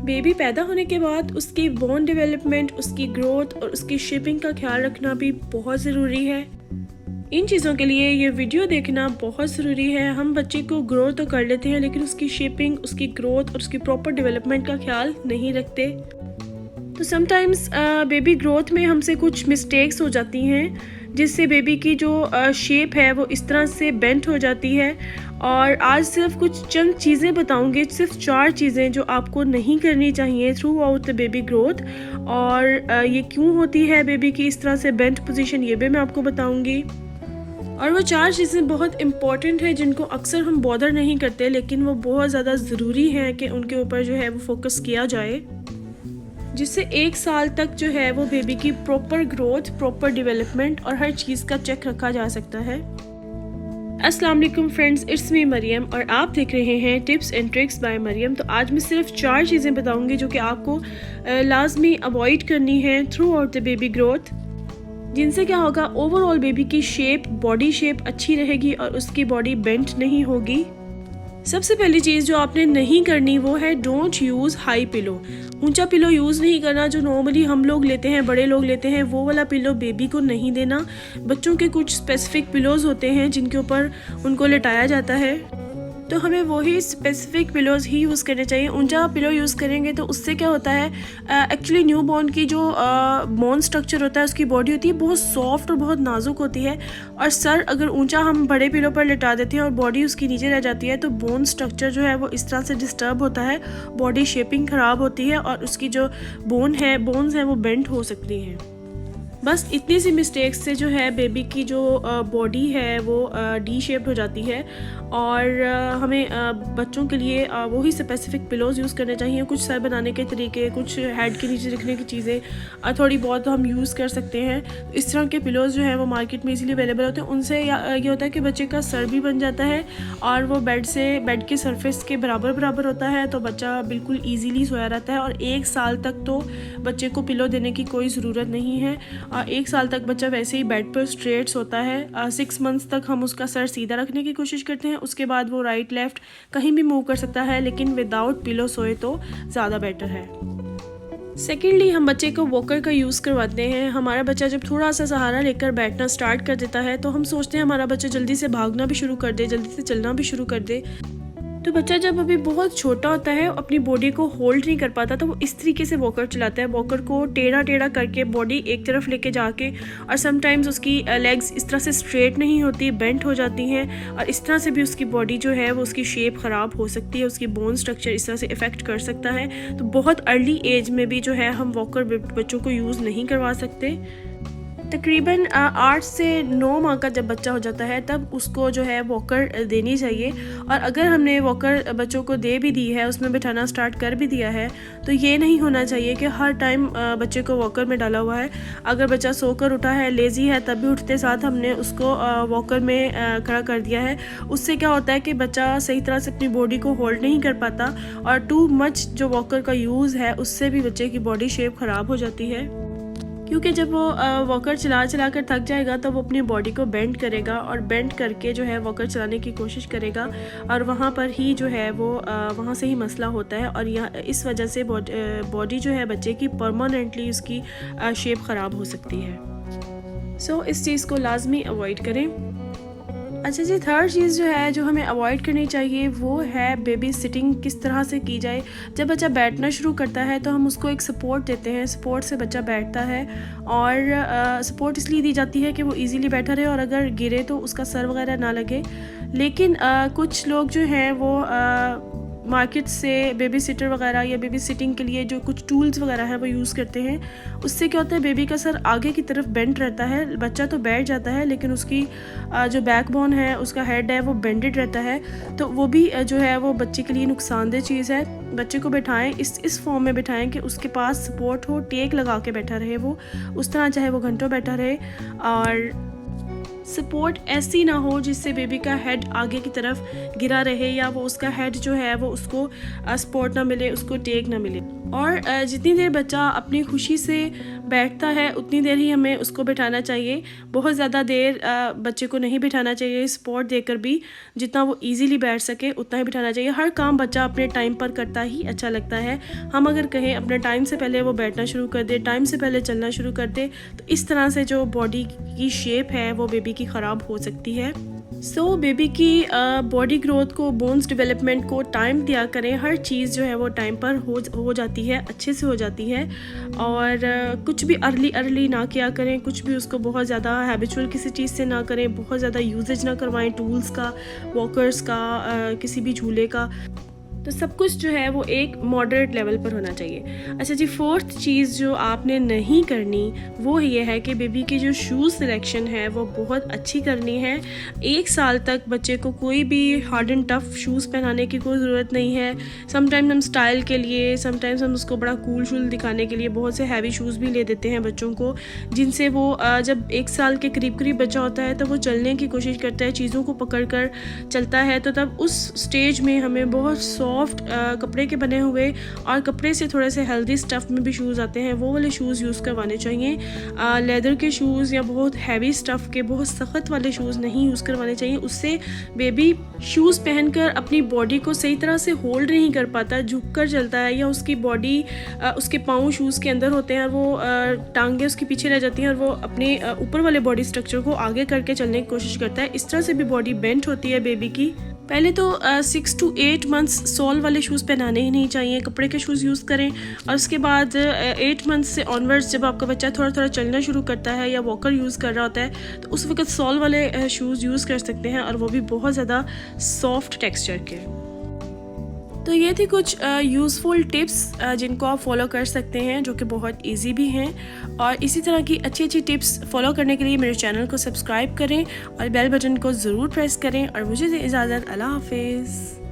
Baby पैदा होने के बाद उसकी बोन डेवलपमेंट, उसकी ग्रोथ और उसकी शेपिंग का ख्याल रखना भी बहुत ज़रूरी है। इन चीज़ों के लिए ये वीडियो देखना बहुत ज़रूरी है। हम बच्चे को ग्रो तो कर लेते हैं लेकिन उसकी शेपिंग, उसकी ग्रोथ और उसकी प्रॉपर डेवलपमेंट का ख्याल नहीं रखते। तो समटाइम्स बेबी ग्रोथ में हमसे कुछ मिस्टेक्स हो जाती हैं जिससे बेबी की जो शेप है वो इस तरह से बेंट हो जाती है। और आज सिर्फ कुछ चंद चीज़ें बताऊंगी, सिर्फ 4 चीज़ें जो आपको नहीं करनी चाहिए through out the baby growth. और ये क्यों होती है बेबी की इस तरह से बेंट पोजीशन, ये भी मैं आपको बताऊंगी। और वो 4 चीज़ें बहुत इम्पॉर्टेंट है जिनको अक्सर हम बॉदर नहीं करते, लेकिन वो बहुत ज़्यादा ज़रूरी है कि उनके ऊपर जो है वो फोकस किया जाए, जिससे 1 साल तक जो है वो बेबी की प्रॉपर ग्रोथ, प्रॉपर डेवलपमेंट और हर चीज़ का चेक रखा जा सकता है। अस्सलाम वालेकुम फ्रेंड्स, इट्स मी मरियम और आप देख रहे हैं tips and tricks by Maryam. तो आज मैं सिर्फ 4 चीज़ें बताऊंगी जो कि आपको लाजमी अवॉइड करनी है through out the baby growth, जिनसे क्या होगा, ओवरऑल बेबी की शेप, बॉडी शेप अच्छी रहेगी और उसकी बॉडी बेंट नहीं होगी। सबसे पहली चीज़ जो आपने नहीं करनी वो है डोंट यूज़ हाई पिलो। ऊंचा पिलो यूज़ नहीं करना। जो नॉर्मली हम लोग लेते हैं, बड़े लोग लेते हैं, वो वाला पिलो बेबी को नहीं देना। बच्चों के कुछ स्पेसिफिक पिलोज़ होते हैं जिनके ऊपर उनको लेटाया जाता है, तो हमें वही स्पेसिफिक पिलोज़ ही यूज़ करने चाहिए। ऊंचा पिलो यूज़ करेंगे तो उससे क्या होता है, एक्चुअली न्यू बॉर्न की जो बोन स्ट्रक्चर होता है, उसकी बॉडी होती है बहुत सॉफ्ट और बहुत नाजुक होती है। और सर अगर ऊंचा हम बड़े पिलो पर लेटा देते हैं और बॉडी उसकी नीचे रह जाती है, तो बोन स्ट्रक्चर जो है वो इस तरह से डिस्टर्ब होता है, बॉडी शेपिंग ख़राब होती है और उसकी जो बोन्स हैं वो बेंट हो सकती हैं। बस इतनी सी मिस्टेक्स से जो है बेबी की जो बॉडी है वो डी शेप्ड हो जाती है। और हमें बच्चों के लिए वही स्पेसिफिक पिलोज़ यूज़ करने चाहिए। कुछ सर बनाने के तरीके, कुछ हेड के नीचे रखने की चीज़ें थोड़ी बहुत हम यूज़ कर सकते हैं। इस तरह के पिलोज़ जो है वो मार्केट में इजीली अवेलेबल होते हैं। उनसे ये होता है कि बच्चे का सर भी बन जाता है और वो बेड के सरफेस के बराबर होता है, तो बच्चा बिल्कुल ईजीली सोया रहता है। और 1 साल तक तो बच्चे को पिलो देने की कोई ज़रूरत नहीं है। 1 साल तक बच्चा वैसे ही बेड पर स्ट्रेट सोता है। 6 मंथ्स तक हम उसका सर सीधा रखने की कोशिश करते हैं, उसके बाद वो राइट लेफ्ट कहीं भी मूव कर सकता है, लेकिन विदाउट पिलो सोए तो ज़्यादा बेटर है। सेकेंडली, हम बच्चे को वॉकर का यूज़ करवाते हैं। हमारा बच्चा जब थोड़ा सा सहारा लेकर बैठना स्टार्ट कर देता है तो हम सोचते हैं हमारा बच्चा जल्दी से भागना भी शुरू कर दे, जल्दी से चलना भी शुरू कर दे। तो बच्चा जब अभी बहुत छोटा होता है, अपनी बॉडी को होल्ड नहीं कर पाता, तो वो इस तरीके से वॉकर चलाता है। वॉकर को टेढ़ा करके बॉडी एक तरफ लेके जाके, और समटाइम्स उसकी लेग्स इस तरह से स्ट्रेट नहीं होती, बेंट हो जाती हैं, और इस तरह से भी उसकी बॉडी जो है वो उसकी शेप ख़राब हो सकती है, उसकी बोन स्ट्रक्चर इस तरह से इफ़ेक्ट कर सकता है। तो बहुत अर्ली एज में भी जो है हम वॉकर बच्चों को यूज़ नहीं करवा सकते। तकरीबन 8 से 9 माह का जब बच्चा हो जाता है तब उसको जो है वॉकर देनी चाहिए। और अगर हमने वॉकर बच्चों को दे भी दी है, उसमें बिठाना स्टार्ट कर भी दिया है, तो ये नहीं होना चाहिए कि हर टाइम बच्चे को वॉकर में डाला हुआ है। अगर बच्चा सोकर उठा है, लेज़ी है, तब भी उठते साथ हमने उसको वॉकर में खड़ा कर दिया है। उससे क्या होता है कि बच्चा सही तरह से अपनी बॉडी को होल्ड नहीं कर पाता, और टू मच जो वॉकर का यूज़ है उससे भी बच्चे की बॉडी शेप ख़राब हो जाती है। क्योंकि जब वो वॉकर चला कर थक जाएगा तो वो अपनी बॉडी को बेंड करेगा और बेंड करके जो है वॉकर चलाने की कोशिश करेगा, और वहाँ पर ही जो है वो वहाँ से ही मसला होता है। और यह इस वजह से बॉडी जो है बच्चे की परमानेंटली उसकी शेप ख़राब हो सकती है। सो इस चीज़ को लाजमी अवॉइड करें। अच्छा जी, थर्ड चीज़ जो है जो हमें अवॉइड करनी चाहिए वो है बेबी सिटिंग किस तरह से की जाए। जब बच्चा बैठना शुरू करता है तो हम उसको एक सपोर्ट देते हैं, सपोर्ट से बच्चा बैठता है। और सपोर्ट इसलिए दी जाती है कि वो इजीली बैठा रहे और अगर गिरे तो उसका सर वगैरह ना लगे। लेकिन कुछ लोग जो हैं वो मार्केट से बेबी सिटर वगैरह या बेबी सिटिंग के लिए जो कुछ टूल्स वगैरह हैं वो यूज़ करते हैं। उससे क्या होता है, बेबी का सर आगे की तरफ बेंड रहता है, बच्चा तो बैठ जाता है लेकिन उसकी जो बैकबोन है, उसका हेड है, वो बेंडेड रहता है। तो वो भी जो है वो बच्चे के लिए नुकसानदेह चीज़ है। बच्चे को बैठाएं, इस फॉर्म में बैठाएं कि उसके पास सपोर्ट हो, टेक लगा के बैठा रहे वो, उस तरह चाहे वो घंटों बैठा रहे। और सपोर्ट ऐसी ना हो जिससे बेबी का हेड आगे की तरफ गिरा रहे या वो उसका हेड जो है वो उसको सपोर्ट ना मिले, उसको टेक ना मिले। और जितनी देर बच्चा अपनी खुशी से बैठता है उतनी देर ही हमें उसको बिठाना चाहिए। बहुत ज़्यादा देर बच्चे को नहीं बिठाना चाहिए, सपोर्ट देकर भी जितना वो इजीली बैठ सके उतना ही बिठाना चाहिए। हर काम बच्चा अपने टाइम पर करता ही अच्छा लगता है। हम अगर कहें अपने टाइम से पहले वो बैठना शुरू कर दे, टाइम से पहले चलना शुरू कर दे, तो इस तरह से जो बॉडी की शेप है वो बेबी की ख़राब हो सकती है। बेबी की बॉडी ग्रोथ को, बोन्स डेवलपमेंट को टाइम दिया करें। हर चीज़ जो है वो टाइम पर हो जाती है, अच्छे से हो जाती है। और कुछ भी अर्ली ना किया करें, कुछ भी उसको बहुत ज़्यादा हैबिचुअल किसी चीज़ से ना करें, बहुत ज़्यादा यूजेज ना करवाएं टूल्स का, वॉकर्स का, किसी भी झूले का। तो सब कुछ जो है वो एक मॉडरेट लेवल पर होना चाहिए। अच्छा जी, फोर्थ चीज़ जो आपने नहीं करनी वो ये है कि बेबी की जो शूज़ सिलेक्शन है वो बहुत अच्छी करनी है। 1 साल तक बच्चे को कोई भी हार्ड एंड टफ शूज़ पहनाने की कोई ज़रूरत नहीं है। समटाइम्स हम स्टाइल के लिए, समटाइम्स हम उसको बड़ा कूल शूल दिखाने के लिए बहुत से हैवी शूज़ भी ले देते हैं बच्चों को, जिनसे वो जब 1 साल के करीब बच्चा होता है तब वो चलने की कोशिश करता है, चीज़ों को पकड़ कर चलता है। तो तब उस स्टेज में हमें बहुत सॉफ्ट कपड़े के बने हुए और कपड़े से थोड़े से हेल्दी स्टफ़ में भी शूज़ आते हैं, वो वाले शूज़ यूज़ करवाने चाहिए। लेदर के शूज़ या बहुत हैवी स्टफ़ के, बहुत सख्त वाले शूज़ नहीं यूज़ करवाने चाहिए। उससे बेबी शूज़ पहनकर अपनी बॉडी को सही तरह से होल्ड नहीं कर पाता, झुक कर चलता है, या उसकी बॉडी, उसके पाँव शूज़ के अंदर होते हैं और वो टांगें उसके पीछे रह जाती हैं और वो अपने ऊपर वाले बॉडी स्ट्रक्चर को आगे करके चलने की कोशिश करता है। इस तरह से भी बॉडी बेंट होती है बेबी की। पहले तो 6 to 8 मंथ्स सॉल वाले शूज़ पहनाने ही नहीं चाहिए, कपड़े के शूज़ यूज़ करें। और उसके बाद 8 मंथ्स से ऑनवर्ड्स जब आपका बच्चा थोड़ा थोड़ा चलना शुरू करता है या वॉकर यूज़ कर रहा होता है तो उस वक्त सॉल वाले शूज़ यूज़ कर सकते हैं, और वो भी बहुत ज़्यादा सॉफ्ट टेक्सचर के। तो ये थी कुछ यूज़फुल टिप्स जिनको आप फॉलो कर सकते हैं, जो कि बहुत इजी भी हैं। और इसी तरह की अच्छी अच्छी टिप्स फॉलो करने के लिए मेरे चैनल को सब्सक्राइब करें और बेल बटन को ज़रूर प्रेस करें। और मुझे इजाज़त, अल्लाह हाफिज़।